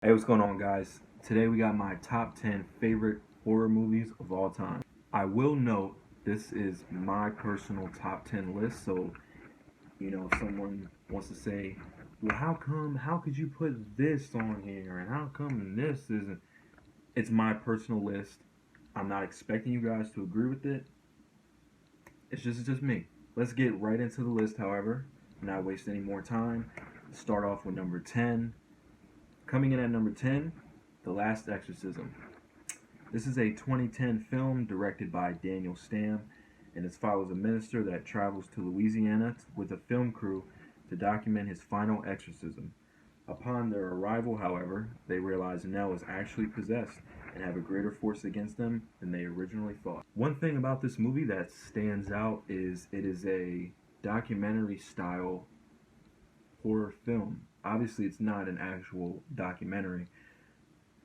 Hey, what's going on, guys? Today we got my top 10 favorite horror movies of all time. I will note this is my personal top 10 list, so if someone wants to say, well, how could you put this on here, and how come this isn't? It's my personal list. I'm not expecting you guys to agree with it. It's just me. Let's get right into the list, however, not waste any more time. Start off with number 10. Coming in at number 10, The Last Exorcism. This is a 2010 film directed by Daniel Stam, and it follows a minister that travels to Louisiana with a film crew to document his final exorcism. Upon their arrival, however, they realize Nell is actually possessed and have a greater force against them than they originally thought. One thing about this movie that stands out is it is a documentary style horror film. Obviously, it's not an actual documentary,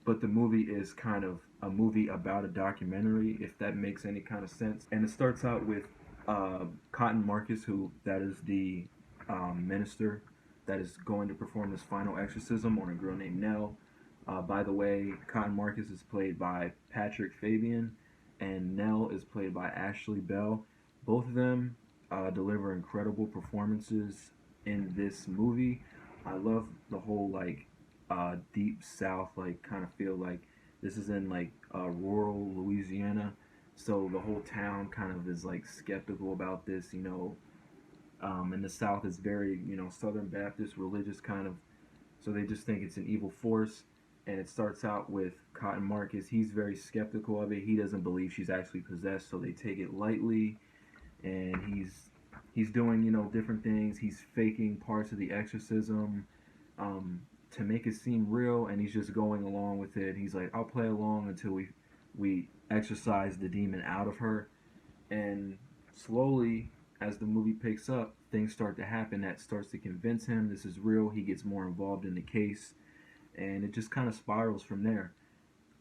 but the movie is kind of a movie about a documentary, if that makes any kind of sense. And it starts out with Cotton Marcus, who that is the minister that is going to perform this final exorcism on a girl named Nell. By the way, Cotton Marcus is played by Patrick Fabian, and Nell is played by Ashley Bell. Both of them deliver incredible performances in this movie. I love the whole deep south kind of feel. Like this is in rural Louisiana, so the whole town kind of is like skeptical about this. And the south is very Southern Baptist religious kind of, so they just think it's an evil force. And it starts out with Cotton Marcus. He's very skeptical of it. He doesn't believe she's actually possessed, so they take it lightly. And he's doing different things. He's faking parts of the exorcism to make it seem real, and he's just going along with it. He's like, I'll play along until we exorcise the demon out of her. And slowly, as the movie picks up, things start to happen that starts to convince him this is real. He gets more involved in the case, and it just kind of spirals from there.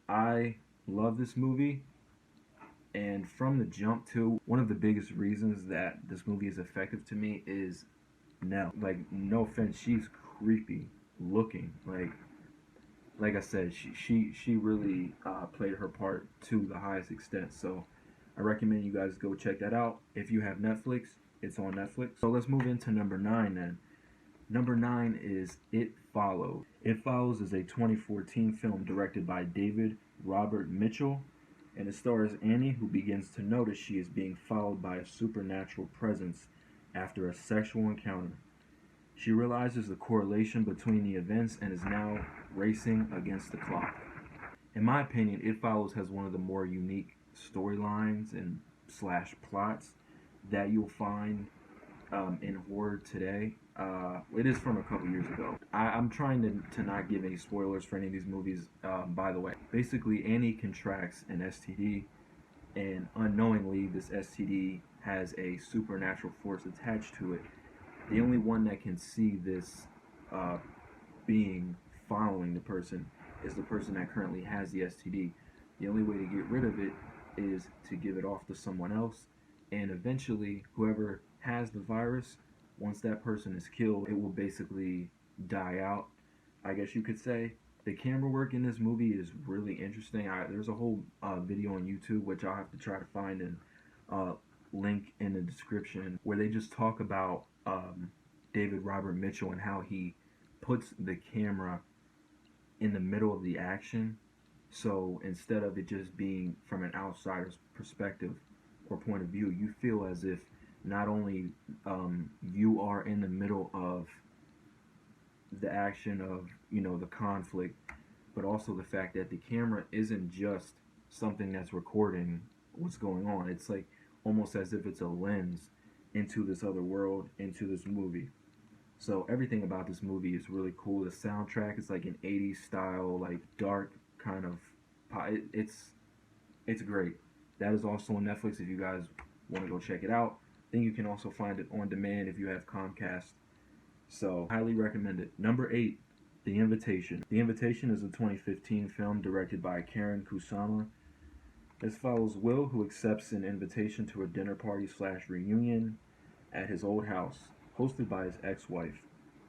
I love this movie. And from the jump, too, one of the biggest reasons that this movie is effective to me is Nell. Like, no offense, she's creepy looking. Like I said, she really played her part to the highest extent. So I recommend you guys go check that out. If you have Netflix, it's on Netflix. So let's move into number 9 then. Number 9 is It Follows. It Follows is a 2014 film directed by David Robert Mitchell, and it stars Annie, who begins to notice she is being followed by a supernatural presence after a sexual encounter. She realizes the correlation between the events and is now racing against the clock. In my opinion, It Follows has one of the more unique storylines and slash plots that you'll find in horror today. It is from a couple years ago. I'm trying to not give any spoilers for any of these movies, by the way. Basically, Annie contracts an STD, and unknowingly, this STD has a supernatural force attached to it. The only one that can see this uh, being following the person is the person that currently has the STD. The only way to get rid of it is to give it off to someone else, and eventually, whoever has the virus, once that person is killed, it will basically die out, I guess you could say. The camera work in this movie is really interesting. There's a whole video on YouTube, which I'll have to try to find and uh, link in the description, where they just talk about David Robert Mitchell and how he puts the camera in the middle of the action. So instead of it just being from an outsider's perspective or point of view, you feel as if not only you are in the middle of the action of the conflict, but also the fact that the camera isn't just something that's recording what's going on. It's like almost as if it's a lens into this other world, into this movie. So everything about this movie is really cool. The soundtrack is like an 80s style, like dark kind of it's great. That is also on Netflix if you guys want to go check it out. Then you can also find it on demand if you have Comcast. So, highly recommend it. Number 8, The Invitation. The Invitation is a 2015 film directed by Karen Kusama. This follows Will, who accepts an invitation to a dinner party slash reunion at his old house, hosted by his ex-wife.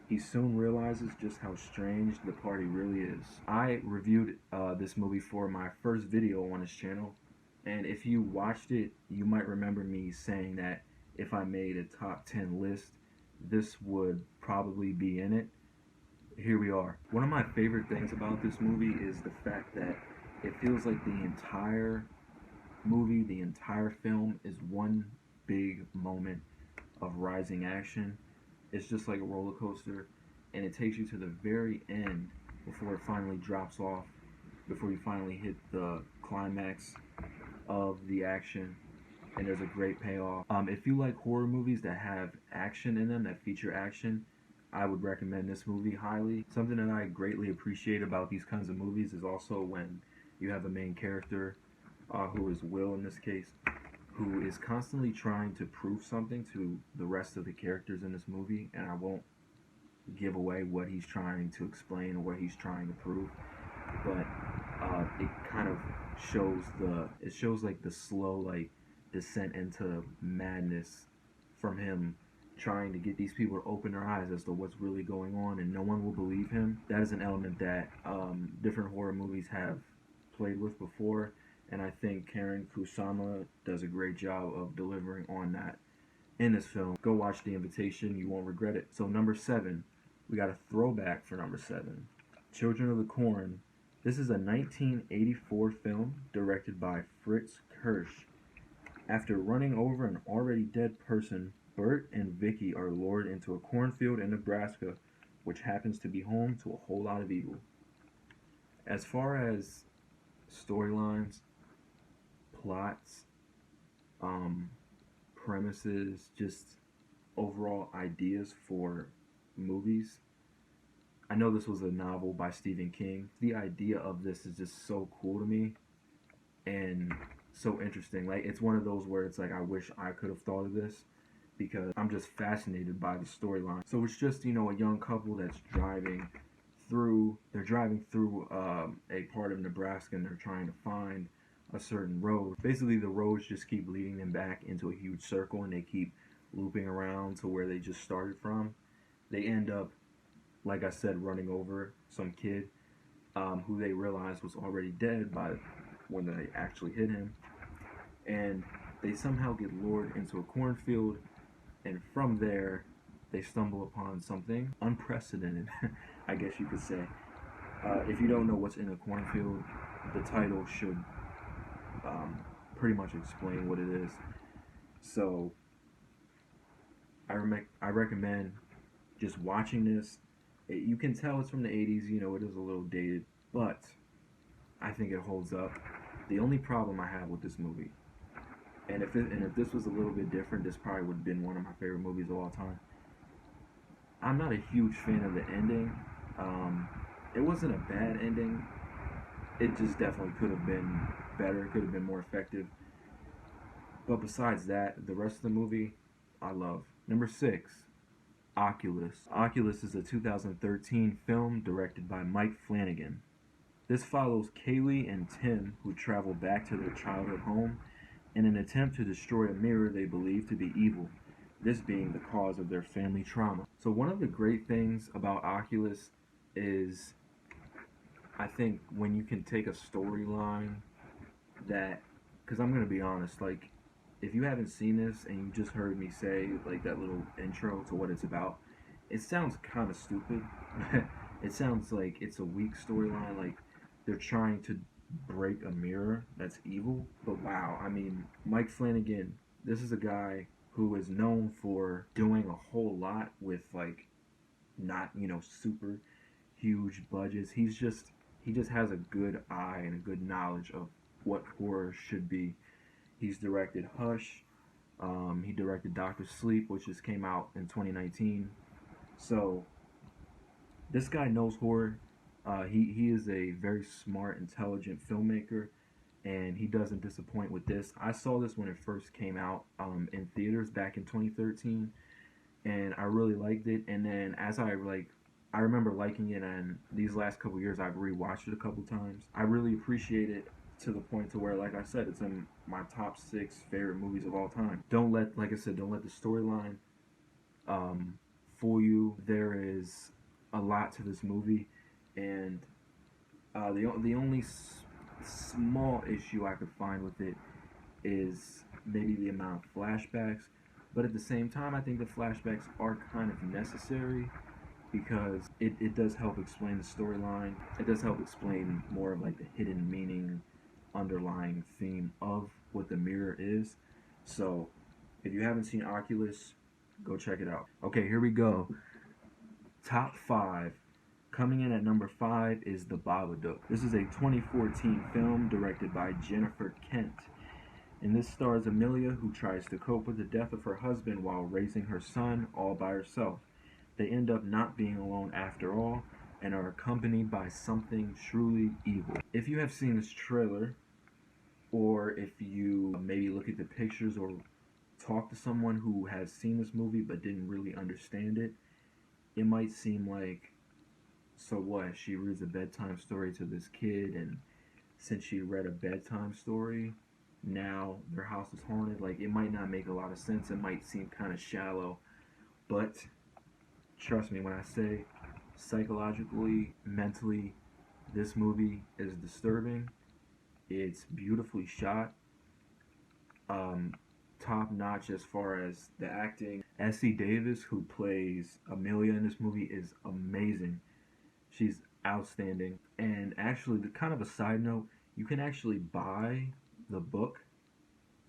he soon realizes just how strange the party really is. I reviewed this movie for my first video on this channel, and if you watched it, you might remember me saying that if I made a top 10 list, this would probably be in it. Here we are. One of my favorite things about this movie is the fact that it feels like the entire movie, the entire film is one big moment of rising action. It's just like a roller coaster, and it takes you to the very end before it finally drops off, before you finally hit the climax of the action, and there's a great payoff. If you like horror movies that have action in them, that feature action, I would recommend this movie highly. Something that I greatly appreciate about these kinds of movies is also when you have a main character, who is Will in this case, who is constantly trying to prove something to the rest of the characters in this movie, and I won't give away what he's trying to explain or what he's trying to prove, but it kind of shows like the slow like descent into madness from him trying to get these people to open their eyes as to what's really going on, and no one will believe him. That is an element that different horror movies have played with before, and I think Karen Kusama does a great job of delivering on that in this film. Go watch The Invitation, you won't regret it. So number 7, we got a throwback for number 7. Children of the Corn. This is a 1984 film directed by Fritz Kirsch. After running over an already dead person, Bert and Vicky are lured into a cornfield in Nebraska, which happens to be home to a whole lot of evil. As far as storylines, plots, premises, just overall ideas for movies, I know this was a novel by Stephen King. The idea of this is just so cool to me and so interesting. Like, it's one of those where it's like, I wish I could have thought of this, because I'm just fascinated by the storyline. So it's just, a young couple that's driving through a part of Nebraska, and they're trying to find a certain road. Basically, the roads just keep leading them back into a huge circle, and they keep looping around to where they just started from. They end up, like I said, running over some kid who they realized was already dead by when they actually hit him. And they somehow get lured into a cornfield, and from there, they stumble upon something unprecedented, I guess you could say. If you don't know what's in a cornfield, the title should pretty much explain what it is. So, I recommend just watching this. You can tell it's from the 80s, it is a little dated, but I think it holds up. The only problem I have with this movie, and if this was a little bit different, this probably would have been one of my favorite movies of all time. I'm not a huge fan of the ending. It wasn't a bad ending. It just definitely could have been better. It could have been more effective. But besides that, the rest of the movie, I love. Number 6, Oculus. Oculus is a 2013 film directed by Mike Flanagan. This follows Kaylee and Tim, who travel back to their childhood home in an attempt to destroy a mirror they believe to be evil, this being the cause of their family trauma. So one of the great things about Oculus is, I think, when you can take a storyline that, because I'm going to be honest, like, if you haven't seen this and you just heard me say, like, that little intro to what it's about, it sounds kind of stupid. It sounds like it's a weak storyline, like they're trying to break a mirror that's evil. But wow, I mean, Mike Flanagan, this is a guy who is known for doing a whole lot with, like, not, super huge budgets. He just has a good eye and a good knowledge of what horror should be. He's directed Hush. He directed Doctor Sleep, which just came out in 2019. So this guy knows horror. He is a very smart, intelligent filmmaker, and he doesn't disappoint with this. I saw this when it first came out in theaters back in 2013, and I really liked it. And then I remember liking it, and these last couple years I've rewatched it a couple times. I really appreciate it to the point to where, like I said, it's in my top 6 favorite movies of all time. Don't let the storyline fool you. There is a lot to this movie, and the only small issue I could find with it is maybe the amount of flashbacks. But at the same time, I think the flashbacks are kind of necessary because it does help explain the storyline. It does help explain more of like the hidden meaning, underlying theme of what the mirror is. So if you haven't seen Oculus, go check it out. Okay, here we go. Top 5. Coming in at number 5 is The Babadook. This is a 2014 film directed by Jennifer Kent. And this stars Amelia, who tries to cope with the death of her husband while raising her son all by herself. They end up not being alone after all and are accompanied by something truly evil. If you have seen this trailer, or if you maybe look at the pictures or talk to someone who has seen this movie but didn't really understand it, it might seem like, so what? She reads a bedtime story to this kid, and since she read a bedtime story, now their house is haunted. Like, it might not make a lot of sense. It might seem kind of shallow, but trust me when I say psychologically, mentally, this movie is disturbing. It's beautifully shot. Top notch as far as the acting. Essie Davis, who plays Amelia in this movie, is amazing. She's outstanding. And actually, the kind of a side note, you can actually buy the book,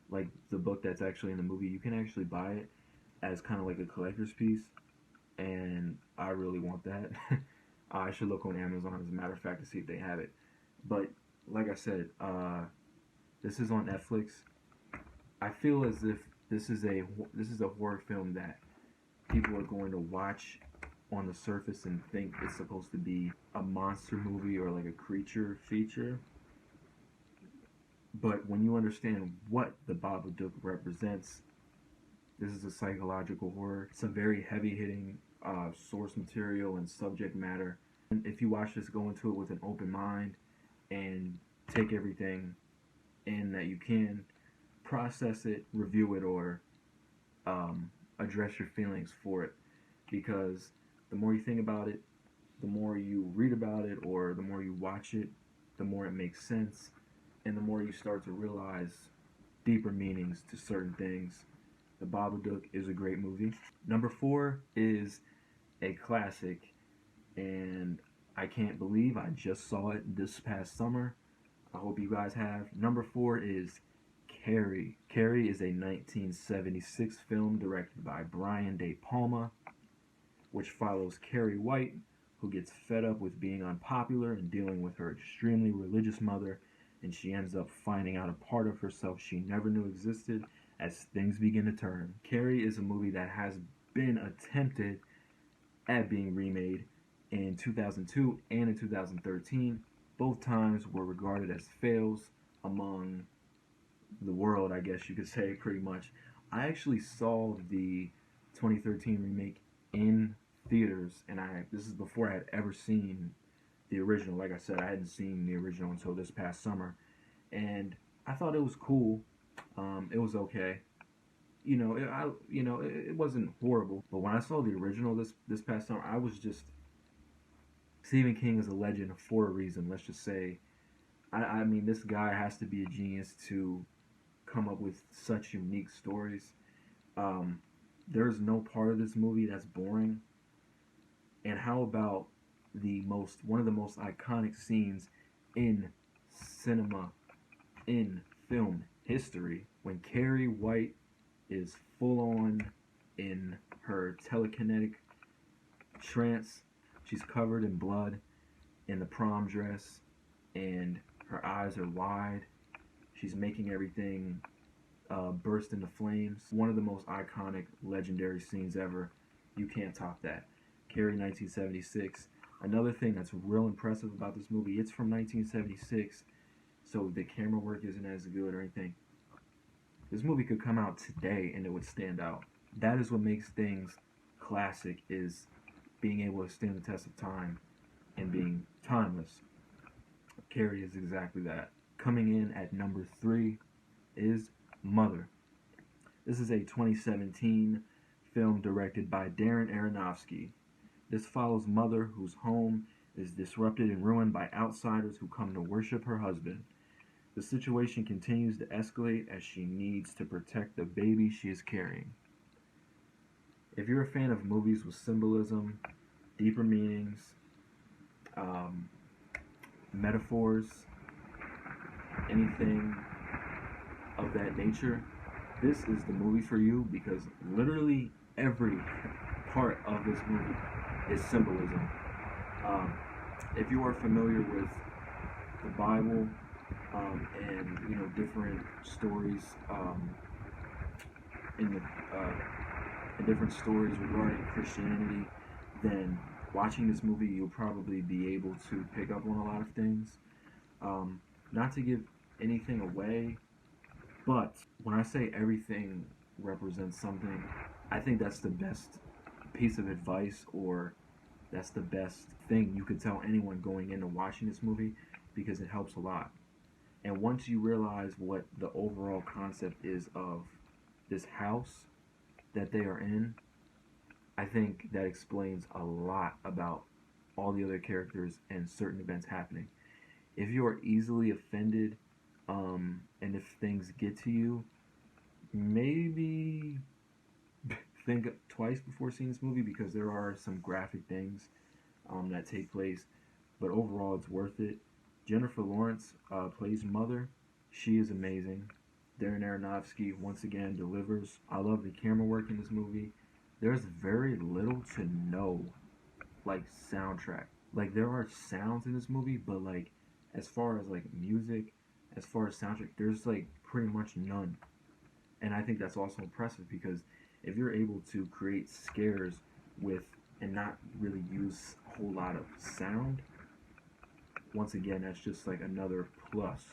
like the book that's actually in the movie. You can actually buy it as kind of like a collector's piece, and I really want that. I should look on Amazon, as a matter of fact, to see if they have it. But like I said, this is on Netflix. I feel as if this is a horror film that people are going to watch on the surface and think it's supposed to be a monster movie or like a creature feature. But when you understand what the Babadook represents, this is a psychological horror. It's a very heavy-hitting source material and subject matter. And if you watch this, go into it with an open mind and take everything in that you can, process it, review it, or address your feelings for it. Because the more you think about it, the more you read about it, or the more you watch it, the more it makes sense, and the more you start to realize deeper meanings to certain things. The Babadook is a great movie. Number 4 is a classic, and I can't believe I just saw it this past summer. I hope you guys have. Number 4 is Carrie. Carrie is a 1976 film directed by Brian De Palma, which follows Carrie White, who gets fed up with being unpopular and dealing with her extremely religious mother, and she ends up finding out a part of herself she never knew existed as things begin to turn. Carrie is a movie that has been attempted at being remade in 2002 and in 2013. Both times were regarded as fails among the world, I guess you could say, pretty much. I actually saw the 2013 remake in theaters, and this is before I had ever seen the original. Like I said, I hadn't seen the original until this past summer, and I thought it was cool. It was okay. It wasn't horrible. But when I saw the original this past summer, I was just, Stephen King is a legend for a reason. Let's just say, I mean, this guy has to be a genius to come up with such unique stories. There's no part of this movie that's boring. And how about one of the most iconic scenes in cinema, in film history, when Carrie White is full on in her telekinetic trance. She's covered in blood in the prom dress, and her eyes are wide. She's making everything burst into flames. One of the most iconic, legendary scenes ever. You can't top that. Carrie, 1976. Another thing that's real impressive about this movie, it's from 1976, so the camera work isn't as good or anything. This movie could come out today and it would stand out. That is what makes things classic, is being able to stand the test of time and being timeless. Carrie is exactly that. Coming in at number 3 is Mother. This is a 2017 film directed by Darren Aronofsky. This follows Mother, whose home is disrupted and ruined by outsiders who come to worship her husband. The situation continues to escalate as she needs to protect the baby she is carrying. If you're a fan of movies with symbolism, deeper meanings, metaphors, anything of that nature, this is the movie for you, because literally every part of this movie is symbolism. If you are familiar with the Bible and different stories in the different stories regarding Christianity, then watching this movie you'll probably be able to pick up on a lot of things. Not to give anything away, but when I say everything represents something, I think that's the best piece of advice, or that's the best thing you could tell anyone going into watching this movie, because it helps a lot. And once you realize what the overall concept is of this house that they are in, I think that explains a lot about all the other characters and certain events happening. If you are easily offended, and if things get to you, maybe think twice before seeing this movie, because there are some graphic things that take place. But overall, it's worth it. Jennifer Lawrence plays Mother. She is amazing. Darren Aronofsky once again delivers. I love the camera work in this movie. There's very little to no soundtrack. There are sounds in this movie, but as far as music, as far as soundtrack, there's pretty much none. And I think that's also impressive, because if you're able to create scares with and not really use a whole lot of sound, once again, that's just another plus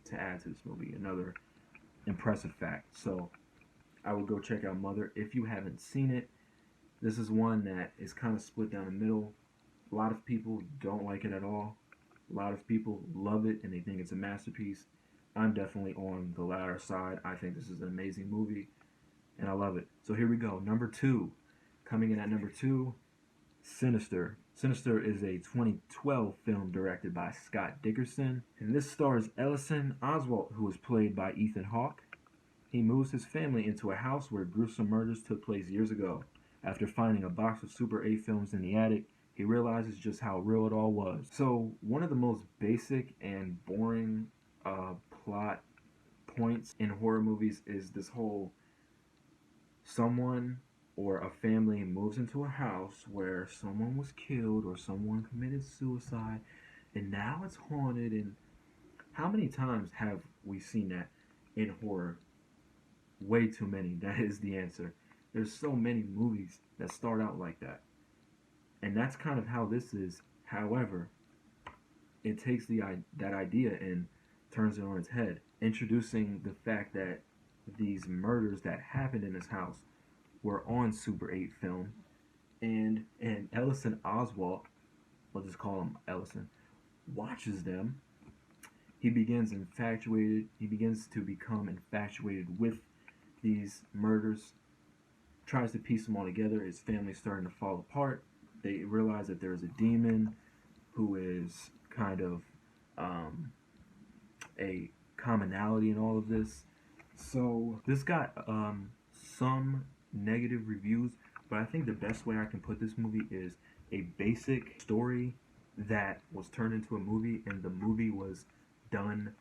to add to this movie, another impressive fact. So I would go check out Mother if you haven't seen it. This is one that is kind of split down the middle. A lot of people don't like it at all. A lot of people love it and they think it's a masterpiece. I'm definitely on the latter side. I think this is an amazing movie and I love it. So here we go. Number 2. Coming in at number 2, Sinister. Sinister is a 2012 film directed by Scott Dickerson, and this stars Ellison Oswalt, who is played by Ethan Hawke. He moves his family into a house where gruesome murders took place years ago. After finding a box of Super 8 films in the attic, he realizes just how real it all was. So, one of the most basic and boring plot points in horror movies is this whole someone or a family moves into a house where someone was killed or someone committed suicide and now it's haunted. And how many times have we seen that in horror? Way too many. That is the answer. There's so many movies that start out like that. And that's kind of how this is. However, it takes that idea and turns it on its head, introducing the fact that these murders that happened in this house were on Super 8 film, and Ellison Oswalt, we'll just call him Ellison, watches them. He begins to become infatuated with these murders, tries to piece them all together. His family's starting to fall apart. They realize that there's a demon who is kind of a commonality in all of this. So this got some negative reviews, but I think the best way I can put this movie is a basic story that was turned into a movie, and the movie was done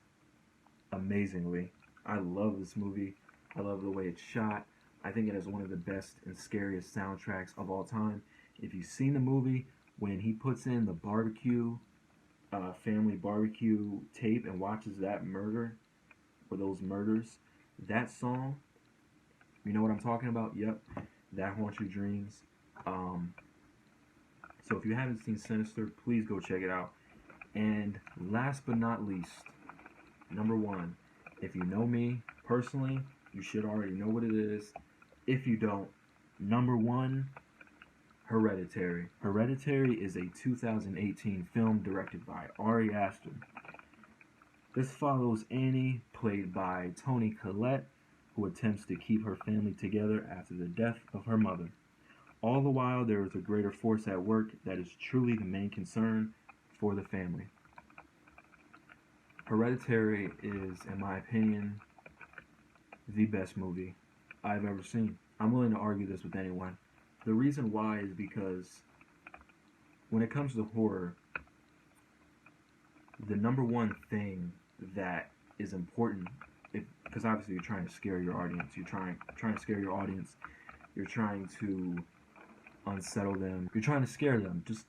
amazingly. I love this movie. I love the way it's shot. I think it has one of the best and scariest soundtracks of all time. If you've seen the movie, when he puts in the barbecue, family barbecue tape and watches that murder, or those murders, that song, you know what I'm talking about? Yep, that haunts your dreams. So if you haven't seen Sinister, please go check it out. And last but not least, number 1. If you know me personally, you should already know what it is. If you don't, number 1, Hereditary. Hereditary is a 2018 film directed by Ari Aster. This follows Annie, played by Toni Collette, who attempts to keep her family together after the death of her mother. All the while, there is a greater force at work that is truly the main concern for the family. Hereditary is, in my opinion, the best movie I've ever seen. I'm willing to argue this with anyone. The reason why is because when it comes to horror, the number one thing that is important, because obviously you're trying to scare your audience, you're trying to scare your audience, you're trying to unsettle them, you're trying to scare them. Just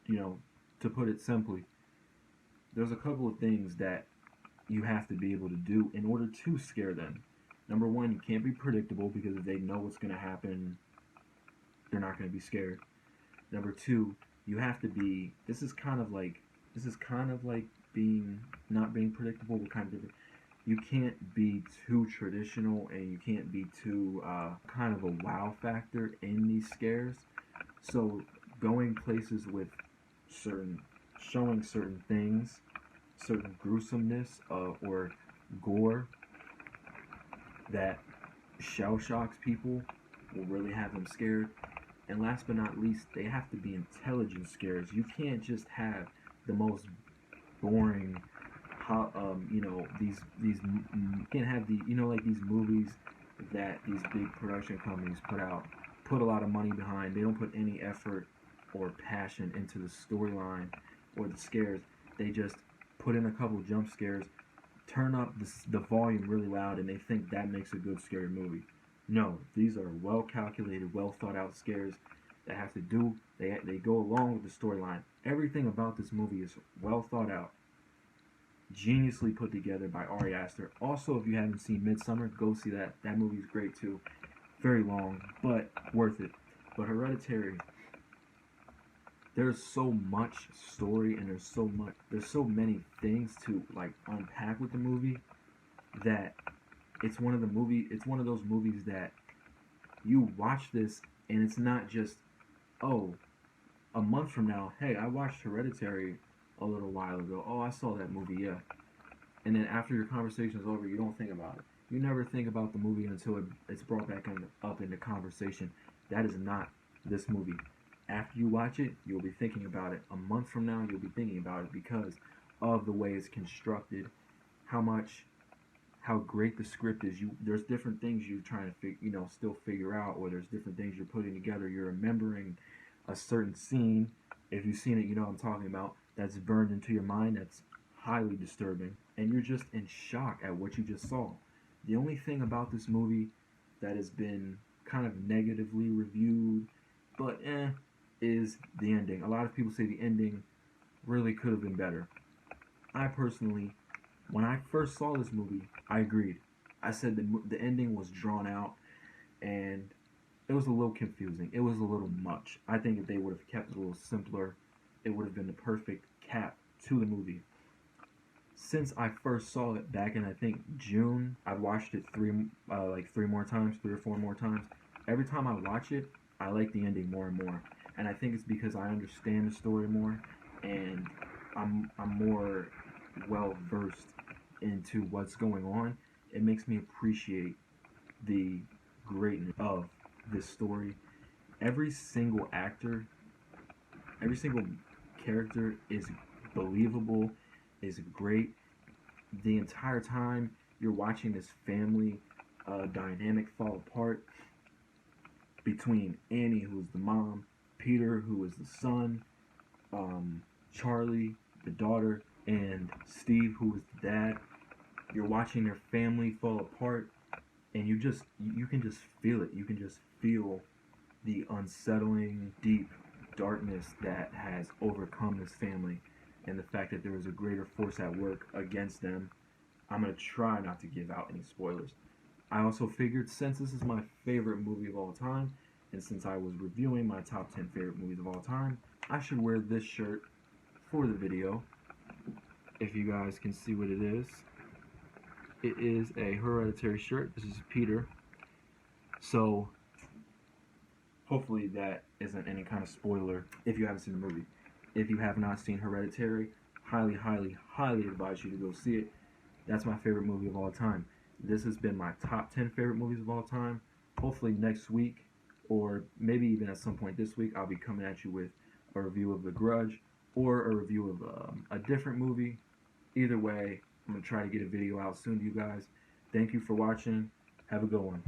to put it simply, there's a couple of things that you have to be able to do in order to scare them. Number one, you can't be predictable, because if they know what's going to happen, they're not going to be scared. Number two, you have to be. This is kind of like being not being predictable, but kind of different. You can't be too traditional, and you can't be too kind of a wow factor in these scares. So going places with showing certain things, certain gruesomeness or gore that shell shocks people will really have them scared. And last but not least, they have to be intelligent scares. You can't just have the most boring, these you can't have like these movies that these big production companies put a lot of money behind. They don't put any effort or passion into the storyline or the scares. They just put in a couple jump scares, turn up the volume really loud, and they think that makes a good scary movie. No, these are well calculated, well thought out scares that have to do. They go along with the storyline. Everything about this movie is well thought out, geniusly put together by Ari Aster. Also, if you haven't seen Midsummer, go see that. That movie's great too. Very long, but worth it. But Hereditary, there's so much story, and there's so many things to like unpack with the movie, that it's one of those movies that you watch this and it's not just, oh, a month from now, hey, I watched Hereditary a little while ago. Oh, I saw that movie, yeah. And then after your conversation is over, you don't think about it. You never think about the movie until it's brought back up into conversation. That is not this movie. After you watch it, you'll be thinking about it. A month from now, you'll be thinking about it because of the way it's constructed, how great the script is. There's different things you're trying to still figure out, or there's different things you're putting together. You're remembering a certain scene. If you've seen it, you know what I'm talking about. That's burned into your mind. That's highly disturbing, and you're just in shock at what you just saw. The only thing about this movie that has been kind of negatively reviewed, but is the ending. A lot of people say the ending really could have been better. I personally, when I first saw this movie, I agreed. I said the ending was drawn out, and it was a little confusing. It was a little much. I think if they would have kept it a little simpler, it would have been the perfect cap to the movie. Since I first saw it back in, I think, June, I've watched it three or four more times. Every time I watch it, I like the ending more and more. And I think it's because I understand the story more, and I'm more well versed into what's going on. It makes me appreciate the greatness of this story. Every single actor, every single character is believable, is great. The entire time you're watching this family dynamic fall apart between Annie, who is the mom, Peter, who is the son, Charlie, the daughter, and Steve, who is the dad. You're watching their family fall apart, and you can just feel it. You can just feel the unsettling, deep darkness that has overcome this family, and the fact that there is a greater force at work against them. I'm going to try not to give out any spoilers. I also figured, since this is my favorite movie of all time, and since I was reviewing my top 10 favorite movies of all time, I should wear this shirt for the video. If you guys can see what it is a Hereditary shirt. This is Peter. So hopefully that isn't any kind of spoiler if you haven't seen the movie. If you have not seen Hereditary, highly, highly, highly advise you to go see it. That's my favorite movie of all time. This has been my top 10 favorite movies of all time. Hopefully next week, or maybe even at some point this week, I'll be coming at you with a review of The Grudge or a review of a different movie. Either way, I'm going to try to get a video out soon to you guys. Thank you for watching. Have a good one.